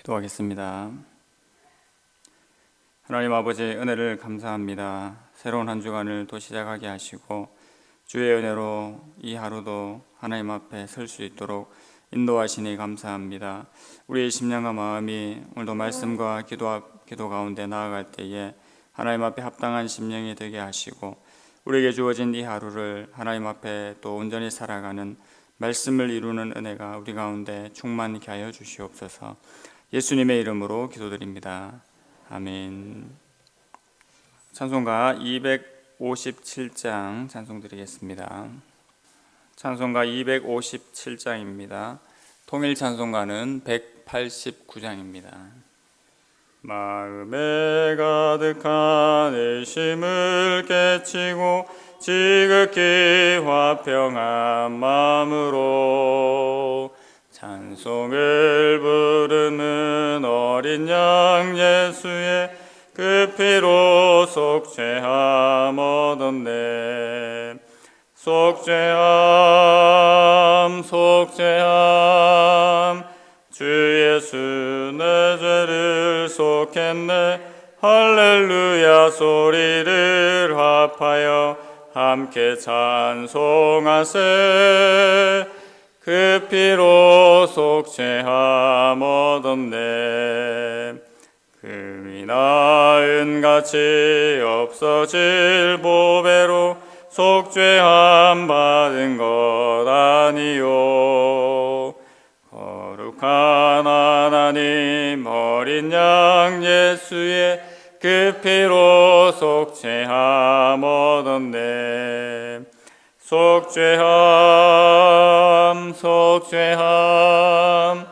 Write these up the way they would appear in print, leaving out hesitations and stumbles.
기도하겠습니다. 하나님 아버지, 은혜를 감사합니다. 새로운 한 주간을 또 시작하게 하시고 주의 은혜로 이 하루도 하나님 앞에 설 수 있도록 인도하시니 감사합니다. 우리의 심령과 마음이 오늘도 말씀과 기도 가운데 나아갈 때에 하나님 앞에 합당한 심령이 되게 하시고 우리에게 주어진 이 하루를 하나님 앞에 또 온전히 살아가는 말씀을 이루는 은혜가 우리 가운데 충만케 하여 주시옵소서. 예수님의 이름으로 기도드립니다. 아멘. 찬송가 257장 찬송드리겠습니다. 찬송가 257장입니다. 통일 찬송가는 189장입니다. 마음에 가득한 의심을 깨치고 지극히 화평한 마음으로 찬송을 부르는 어린 양 예수의 그 피로 속죄함 얻었네. 속죄함 속죄함 주 예수 내 죄를 속했네. 할렐루야 소리를 합하여 함께 찬송하세. 그 피로 속죄함 얻었네. 금이 나은 같이 없어질 보배로 속죄함 받은 것 아니요. 거룩한 하나님 어린 양 예수의 그 피로 속죄함 얻었네. 속죄함 속죄함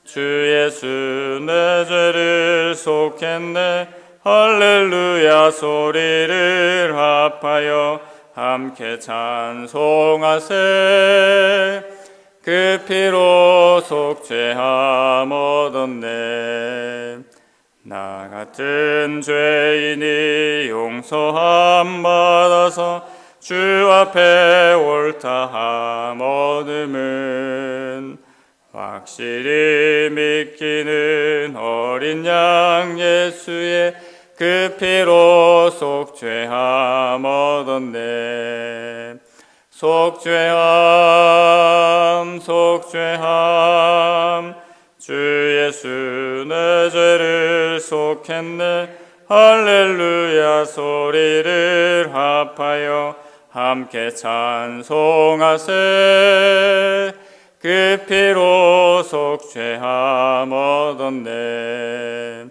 주 예수 내 죄를 속했네. 할렐루야 소리를 합하여 함께 찬송하세. 그 피로 속죄함 얻었네. 나 같은 죄인이 용서함 받아서 주 앞에 옳다함 얻음은 확실히 믿기는 어린 양 예수의 그 피로 속죄함 얻었네. 속죄함 속죄함 주 예수 내 죄를 속했네. 할렐루야 소리를 합하여 함께 찬송하세. 그 피로 속죄함 얻었네.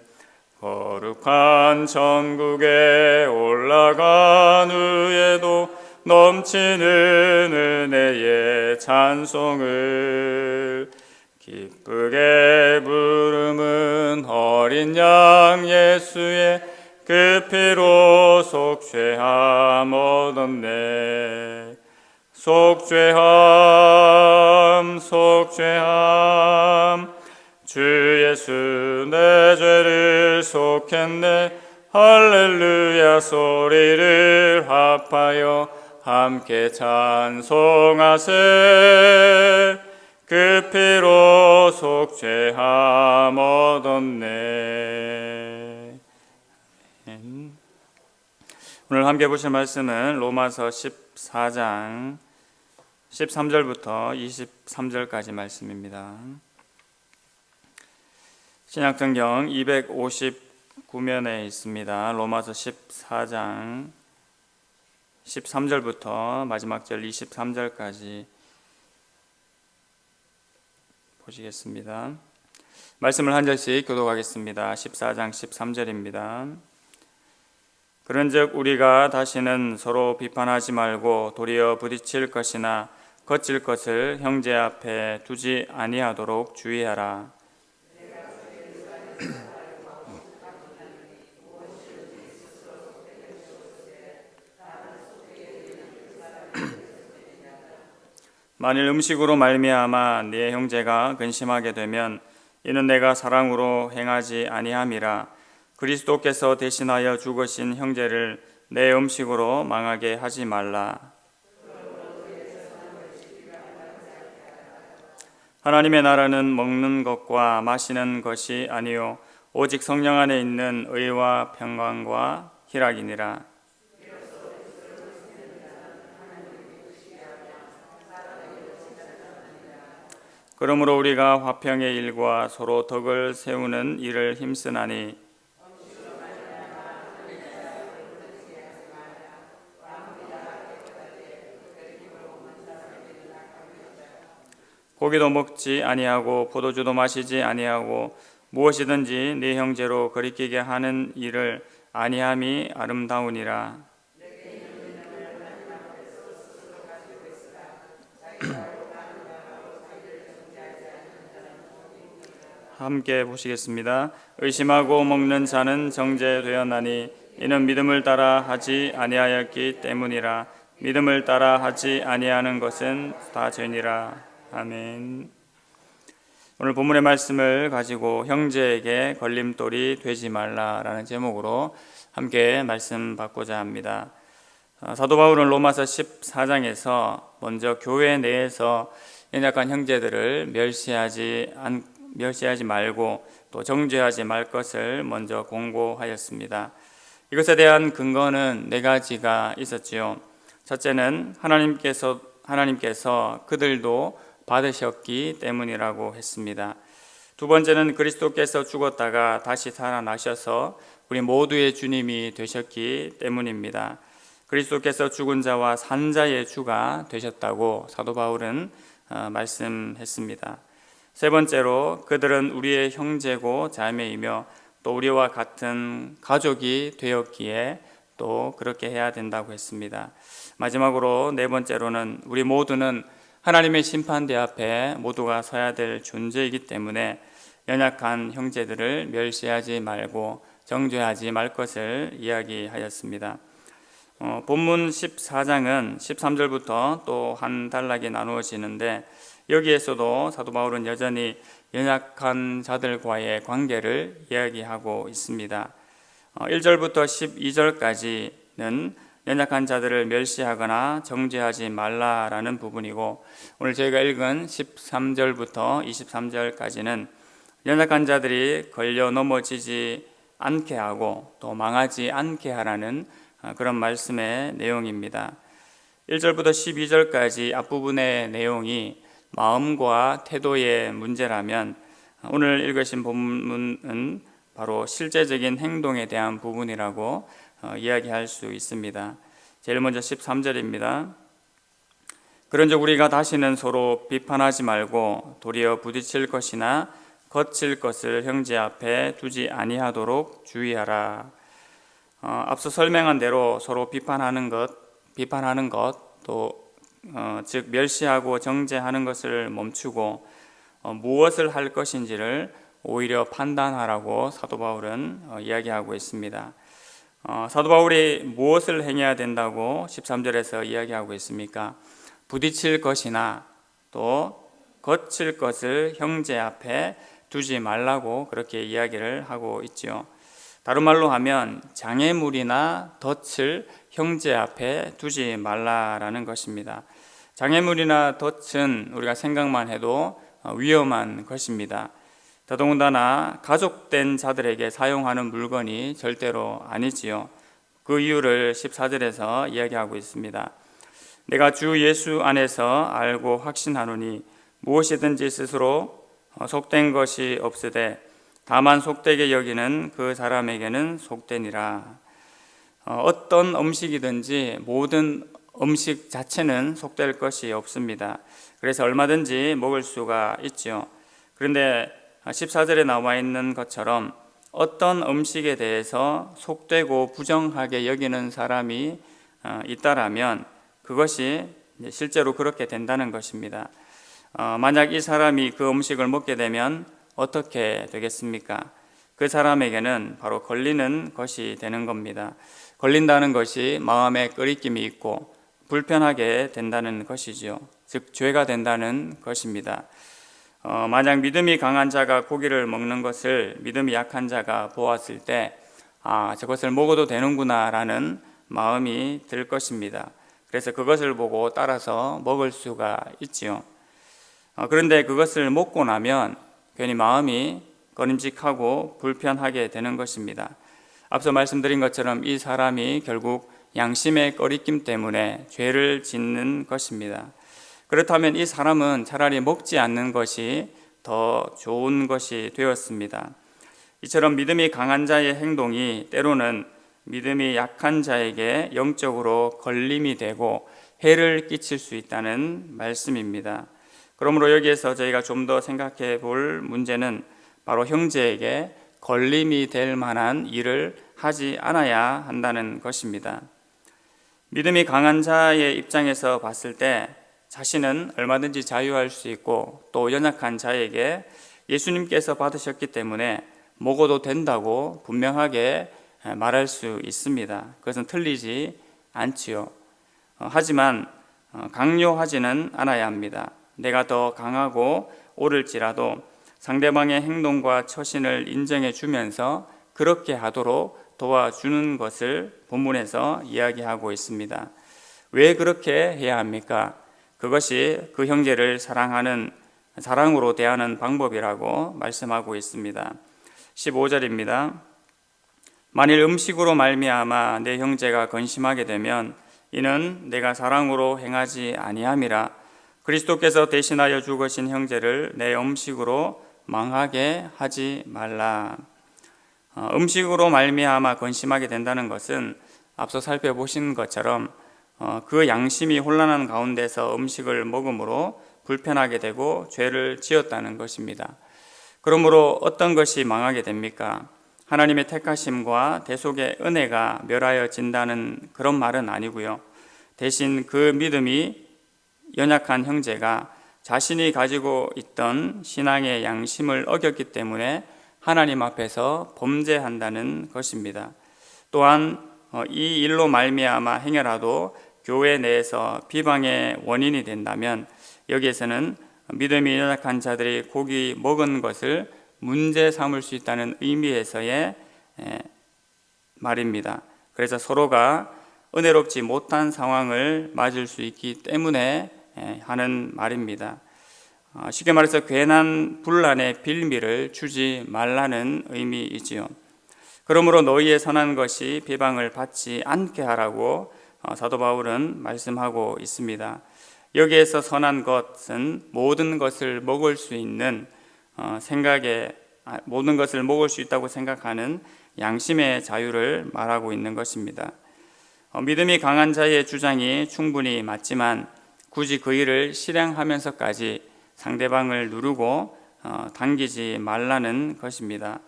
거룩한 천국에 올라간 후에도 넘치는 은혜의 찬송을 기쁘게 부르는 어린 양 예수의 그 피로 속죄함 얻었네. 속죄함 속죄함 주 예수 내 죄를 속했네. 할렐루야 소리를 합하여 함께 찬송하세. 그 피로 속죄함 얻었네. 오늘 함께 보실 말씀은 로마서 14장 13절부터 23절까지 말씀입니다. 신약성경 259면에 있습니다. 로마서 14장 13절부터 마지막 절 23절까지 보시겠습니다. 말씀을 한 절씩 교독하겠습니다. 14장 13절입니다. 그런즉 우리가 다시는 서로 비판하지 말고 도리어 부딪힐 것이나 거칠 것을 형제 앞에 두지 아니하도록 주의하라. 만일 음식으로 말미암아 네 형제가 근심하게 되면 이는 내가 사랑으로 행하지 아니함이라. 그리스도께서 대신하여 죽으신 형제를 내 음식으로 망하게 하지 말라. 하나님의 나라는 먹는 것과 마시는 것이 아니요 오직 성령 안에 있는 의와 평강과 희락이니라. 그러므로 우리가 화평의 일과 서로 덕을 세우는 일을 힘쓰나니 고기도 먹지 아니하고 포도주도 마시지 아니하고 무엇이든지 네 형제로 거리끼게 하는 일을 아니함이 아름다우니라. 함께 보시겠습니다. 의심하고 먹는 자는 정죄되었나니 이는 믿음을 따라 하지 아니하였기 때문이라. 믿음을 따라 하지 아니하는 것은 다 죄니라. 아멘. 오늘 본문의 말씀을 가지고 형제에게 걸림돌이 되지 말라라는 제목으로 함께 말씀 받고자 합니다. 사도 바울은 로마서 14장에서 먼저 교회 내에서 연약한 형제들을 멸시하지 말고 또 정죄하지 말 것을 먼저 공고하였습니다. 이것에 대한 근거는 네 가지가 있었지요. 첫째는 하나님께서 그들도 받으셨기 때문이라고 했습니다. 두 번째는 그리스도께서 죽었다가 다시 살아나셔서 우리 모두의 주님이 되셨기 때문입니다. 그리스도께서 죽은 자와 산 자의 주가 되셨다고 사도 바울은 말씀했습니다. 세 번째로 그들은 우리의 형제고 자매이며 또 우리와 같은 가족이 되었기에 또 그렇게 해야 된다고 했습니다. 마지막으로 네 번째로는 우리 모두는 하나님의 심판대 앞에 모두가 서야 될 존재이기 때문에 연약한 형제들을 멸시하지 말고 정죄하지 말 것을 이야기하였습니다. 본문 14장은 13절부터 또 한 단락이 나누어지는데 여기에서도 사도 바울은 여전히 연약한 자들과의 관계를 이야기하고 있습니다. 1절부터 12절까지는 연약한 자들을 멸시하거나 정죄하지 말라라는 부분이고 오늘 저희가 읽은 13절부터 23절까지는 연약한 자들이 걸려 넘어지지 않게 하고 또 망하지 않게 하라는 그런 말씀의 내용입니다. 1절부터 12절까지 앞부분의 내용이 마음과 태도의 문제라면 오늘 읽으신 본문은 바로 실제적인 행동에 대한 부분이라고 이야기할 수 있습니다. 제일 먼저 13절입니다. 그런즉 우리가 다시는 서로 비판하지 말고 도리어 부딪힐 것이나 거칠 것을 형제 앞에 두지 아니하도록 주의하라. 앞서 설명한 대로 서로 비판하는 것, 또 즉 멸시하고 정죄하는 것을 멈추고 무엇을 할 것인지를 오히려 판단하라고 사도 바울은 이야기하고 있습니다. 사도 바울이 무엇을 행해야 된다고 13절에서 이야기하고 있습니까? 부딪힐 것이나 또 거칠 것을 형제 앞에 두지 말라고 그렇게 이야기를 하고 있죠. 다른 말로 하면 장애물이나 덫을 형제 앞에 두지 말라라는 것입니다. 장애물이나 덫은 우리가 생각만 해도 위험한 것입니다. 더더군다나 가족된 자들에게 사용하는 물건이 절대로 아니지요. 그 이유를 14절에서 이야기하고 있습니다. 내가 주 예수 안에서 알고 확신하노니 무엇이든지 스스로 속된 것이 없으되 다만 속되게 여기는 그 사람에게는 속되니라. 어떤 음식이든지 모든 음식 자체는 속될 것이 없습니다. 그래서 얼마든지 먹을 수가 있죠. 그런데 14절에 나와 있는 것처럼 어떤 음식에 대해서 속되고 부정하게 여기는 사람이 있다라면 그것이 실제로 그렇게 된다는 것입니다. 만약 이 사람이 그 음식을 먹게 되면 어떻게 되겠습니까? 그 사람에게는 바로 걸리는 것이 되는 겁니다. 걸린다는 것이 마음에 끄리낌이 있고 불편하게 된다는 것이죠. 즉 죄가 된다는 것입니다. 만약 믿음이 강한 자가 고기를 먹는 것을 믿음이 약한 자가 보았을 때 저것을 먹어도 되는구나 라는 마음이 들 것입니다. 그래서 그것을 보고 따라서 먹을 수가 있지요. 그런데 그것을 먹고 나면 괜히 마음이 꺼림직하고 불편하게 되는 것입니다. 앞서 말씀드린 것처럼 이 사람이 결국 양심의 꺼리낌 때문에 죄를 짓는 것입니다. 그렇다면 이 사람은 차라리 먹지 않는 것이 더 좋은 것이 되었습니다. 이처럼 믿음이 강한 자의 행동이 때로는 믿음이 약한 자에게 영적으로 걸림이 되고 해를 끼칠 수 있다는 말씀입니다. 그러므로 여기에서 저희가 좀 더 생각해 볼 문제는 바로 형제에게 걸림이 될 만한 일을 하지 않아야 한다는 것입니다. 믿음이 강한 자의 입장에서 봤을 때 자신은 얼마든지 자유할 수 있고 또 연약한 자에게 예수님께서 받으셨기 때문에 먹어도 된다고 분명하게 말할 수 있습니다. 그것은 틀리지 않지요. 하지만 강요하지는 않아야 합니다. 내가 더 강하고 옳을지라도 상대방의 행동과 처신을 인정해 주면서 그렇게 하도록 도와주는 것을 본문에서 이야기하고 있습니다. 왜 그렇게 해야 합니까? 그것이 그 형제를 사랑으로 대하는 방법이라고 말씀하고 있습니다. 15절입니다. 만일 음식으로 말미암아 내 형제가 건심하게 되면 이는 내가 사랑으로 행하지 아니함이라. 그리스도께서 대신하여 죽으신 형제를 내 음식으로 망하게 하지 말라. 음식으로 말미암아 건심하게 된다는 것은 앞서 살펴보신 것처럼 그 양심이 혼란한 가운데서 음식을 먹음으로 불편하게 되고 죄를 지었다는 것입니다. 그러므로 어떤 것이 망하게 됩니까? 하나님의 택하심과 대속의 은혜가 멸하여진다는 그런 말은 아니고요. 대신 그 믿음이 연약한 형제가 자신이 가지고 있던 신앙의 양심을 어겼기 때문에 하나님 앞에서 범죄한다는 것입니다. 또한 이 일로 말미암아 행여라도 교회 내에서 비방의 원인이 된다면 여기에서는 믿음이 연약한 자들이 고기 먹은 것을 문제 삼을 수 있다는 의미에서의 말입니다. 그래서 서로가 은혜롭지 못한 상황을 맞을 수 있기 때문에 하는 말입니다. 쉽게 말해서 괜한 분란의 빌미를 주지 말라는 의미이지요. 그러므로 너희의 선한 것이 비방을 받지 않게 하라고 사도 바울은 말씀하고 있습니다. 여기에서 선한 것은 모든 것을 먹을 수 있는 모든 것을 먹을 수 있다고 생각하는 양심의 자유를 말하고 있는 것입니다. 믿음이 강한 자의 주장이 충분히 맞지만 굳이 그 일을 실행하면서까지 상대방을 누르고 당기지 말라는 것입니다.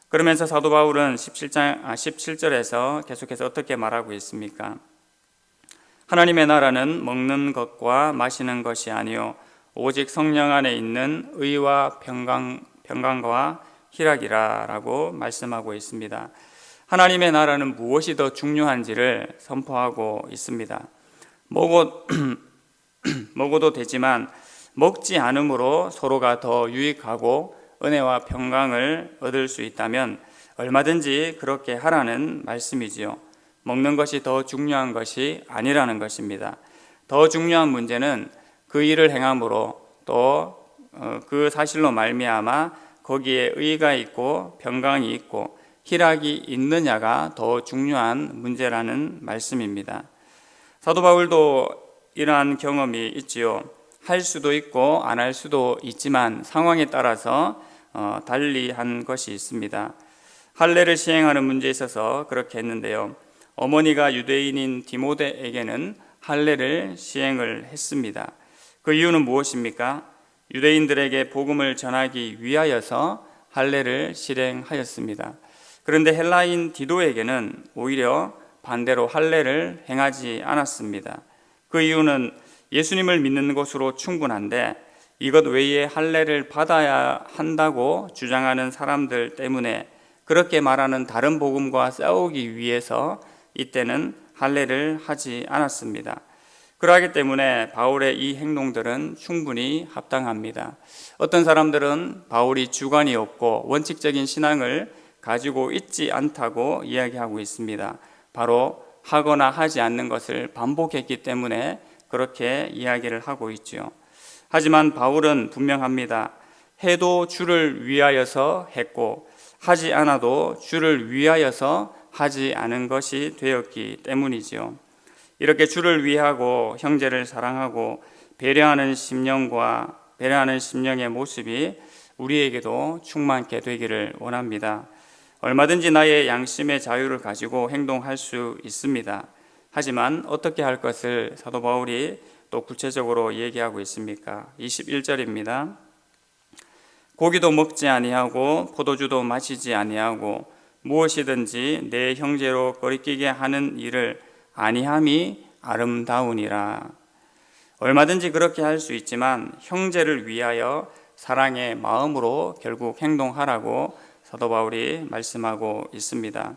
그러면서 사도 바울은 17절에서 계속해서 어떻게 말하고 있습니까? 하나님의 나라는 먹는 것과 마시는 것이 아니요 오직 성령 안에 있는 의와 평강과 희락이라 라고 말씀하고 있습니다. 하나님의 나라는 무엇이 더 중요한지를 선포하고 있습니다. 먹어도 되지만 먹지 않음으로 서로가 더 유익하고 은혜와 평강을 얻을 수 있다면 얼마든지 그렇게 하라는 말씀이지요. 먹는 것이 더 중요한 것이 아니라는 것입니다. 더 중요한 문제는 그 일을 행함으로 또 그 사실로 말미암아 거기에 의가 있고 평강이 있고 희락이 있느냐가 더 중요한 문제라는 말씀입니다. 사도 바울도 이러한 경험이 있지요. 할 수도 있고 안 할 수도 있지만 상황에 따라서 달리한 것이 있습니다. 할례를 시행하는 문제에 있어서 그렇게 했는데요. 어머니가 유대인인 디모데에게는 할례를 시행을 했습니다. 그 이유는 무엇입니까? 유대인들에게 복음을 전하기 위하여서 할례를 실행하였습니다. 그런데 헬라인 디도에게는 오히려 반대로 할례를 행하지 않았습니다. 그 이유는 예수님을 믿는 것으로 충분한데 이것 외에 할례를 받아야 한다고 주장하는 사람들 때문에 그렇게 말하는 다른 복음과 싸우기 위해서 이때는 할례를 하지 않았습니다. 그러하기 때문에 바울의 이 행동들은 충분히 합당합니다. 어떤 사람들은 바울이 주관이 없고 원칙적인 신앙을 가지고 있지 않다고 이야기하고 있습니다. 바로 하거나 하지 않는 것을 반복했기 때문에 그렇게 이야기를 하고 있죠. 하지만 바울은 분명합니다. 해도 주를 위하여서 했고 하지 않아도 주를 위하여서 하지 않은 것이 되었기 때문이지요. 이렇게 주를 위하고 형제를 사랑하고 배려하는 심령의 모습이 우리에게도 충만케 되기를 원합니다. 얼마든지 나의 양심의 자유를 가지고 행동할 수 있습니다. 하지만 어떻게 할 것을 사도 바울이 또 구체적으로 얘기하고 있습니까? 21절입니다. 고기도 먹지 아니하고 포도주도 마시지 아니하고 무엇이든지 내 형제로 거리끼게 하는 일을 아니함이 아름다우니라. 얼마든지 그렇게 할 수 있지만 형제를 위하여 사랑의 마음으로 결국 행동하라고 사도 바울이 말씀하고 있습니다.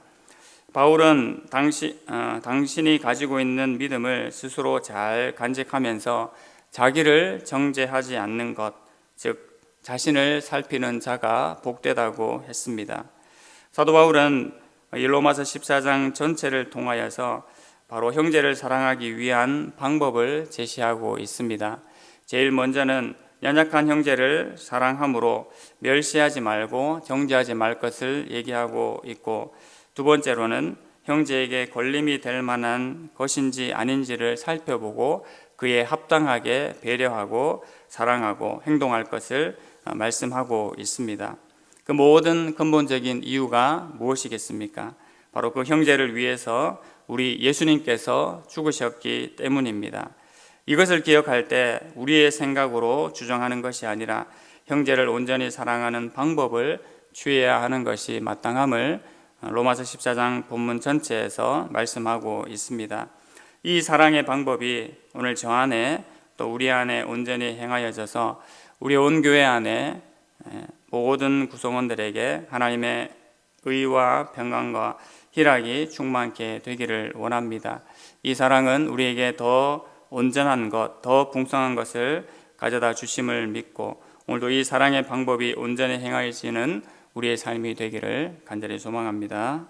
바울은 당신이 가지고 있는 믿음을 스스로 잘 간직하면서 자기를 정죄하지 않는 것, 즉 자신을 살피는 자가 복되다고 했습니다. 사도 바울은 로마서 14장 전체를 통하여서 바로 형제를 사랑하기 위한 방법을 제시하고 있습니다. 제일 먼저는 연약한 형제를 사랑함으로 멸시하지 말고 정죄하지 말 것을 얘기하고 있고, 두 번째로는 형제에게 걸림이 될 만한 것인지 아닌지를 살펴보고 그에 합당하게 배려하고 사랑하고 행동할 것을 말씀하고 있습니다. 그 모든 근본적인 이유가 무엇이겠습니까? 바로 그 형제를 위해서 우리 예수님께서 죽으셨기 때문입니다. 이것을 기억할 때 우리의 생각으로 주장하는 것이 아니라 형제를 온전히 사랑하는 방법을 취해야 하는 것이 마땅함을 로마서 14장 본문 전체에서 말씀하고 있습니다. 이 사랑의 방법이 오늘 저 안에 또 우리 안에 온전히 행하여져서 우리 온 교회 안에 모든 구성원들에게 하나님의 의와 평강과 희락이 충만케 되기를 원합니다. 이 사랑은 우리에게 더 온전한 것, 더 풍성한 것을 가져다 주심을 믿고 오늘도 이 사랑의 방법이 온전히 행하여지는 우리의 삶이 되기를 간절히 소망합니다.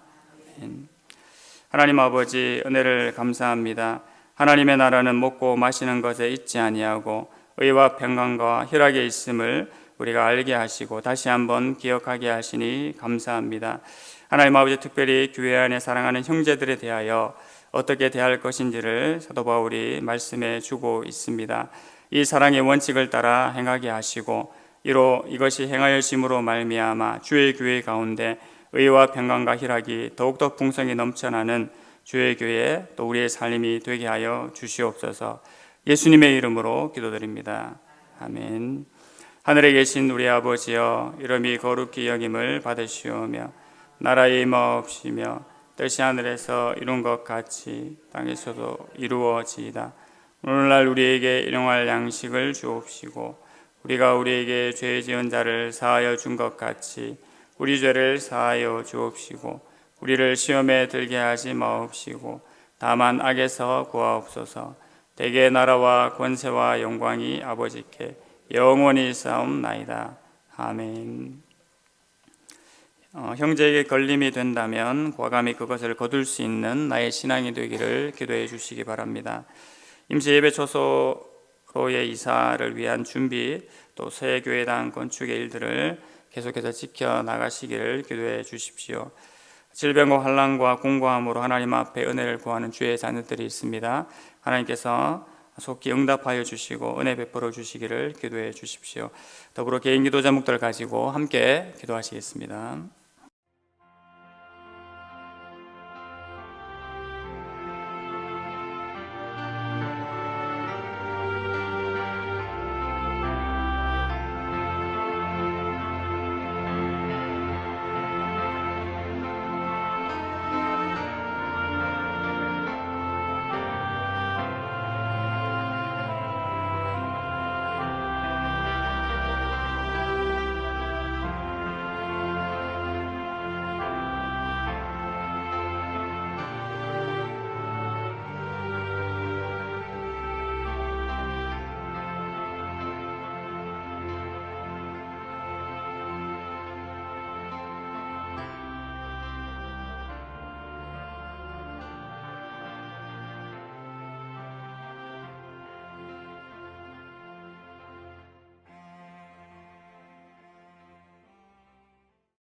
하나님 아버지, 은혜를 감사합니다. 하나님의 나라는 먹고 마시는 것에 있지 아니하고 의와 평강과 희락에 있음을 우리가 알게 하시고 다시 한번 기억하게 하시니 감사합니다. 하나님 아버지, 특별히 교회 안에 사랑하는 형제들에 대하여 어떻게 대할 것인지를 사도 바울이 말씀해 주고 있습니다. 이 사랑의 원칙을 따라 행하게 하시고 이것이 행하여짐으로 말미암아 주의 교회 가운데 의와 평강과 희락이 더욱더 풍성히 넘쳐나는 주의 교회 또 우리의 삶이 되게 하여 주시옵소서. 예수님의 이름으로 기도드립니다. 아멘. 하늘에 계신 우리 아버지여, 이름이 거룩히 여김을 받으시오며 나라의 임하옵시며 뜻이 하늘에서 이룬 것 같이 땅에서도 이루어지이다. 오늘날 우리에게 일용할 양식을 주옵시고 우리가 우리에게 죄 지은 자를 사하여 준 것 같이 우리 죄를 사하여 주옵시고 우리를 시험에 들게 하지 마옵시고 다만 악에서 구하옵소서. 대개 나라와 권세와 영광이 아버지께 영원히 싸움나이다. 아멘. 형제에게 걸림이 된다면 과감히 그것을 거둘 수 있는 나의 신앙이 되기를 기도해 주시기 바랍니다. 임시 예배 초소로의 이사를 위한 준비 또 새 교회당 건축의 일들을 계속해서 지켜나가시기를 기도해 주십시오. 질병과 환난과 공고함으로 하나님 앞에 은혜를 구하는 주의 자녀들이 있습니다. 하나님께서 속히 응답하여 주시고 은혜 베풀어 주시기를 기도해 주십시오. 더불어 개인 기도 제목들 가지고 함께 기도하시겠습니다.